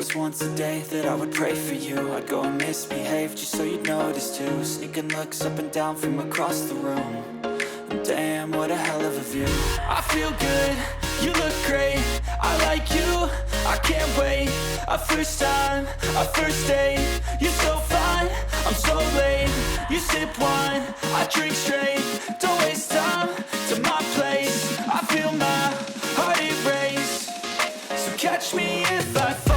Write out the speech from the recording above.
was once a day that I would pray for you. I'd go and misbehave just so you'd notice too. Sneaking looks up and down from across the room. And damn, what a hell of a view. I feel good, you look great, I like you, I can't wait. A first time, a first date. You're so fine, I'm so late. You sip wine, I drink straight. Don't waste time to my place. I feel my heart erase. So catch me if I fall.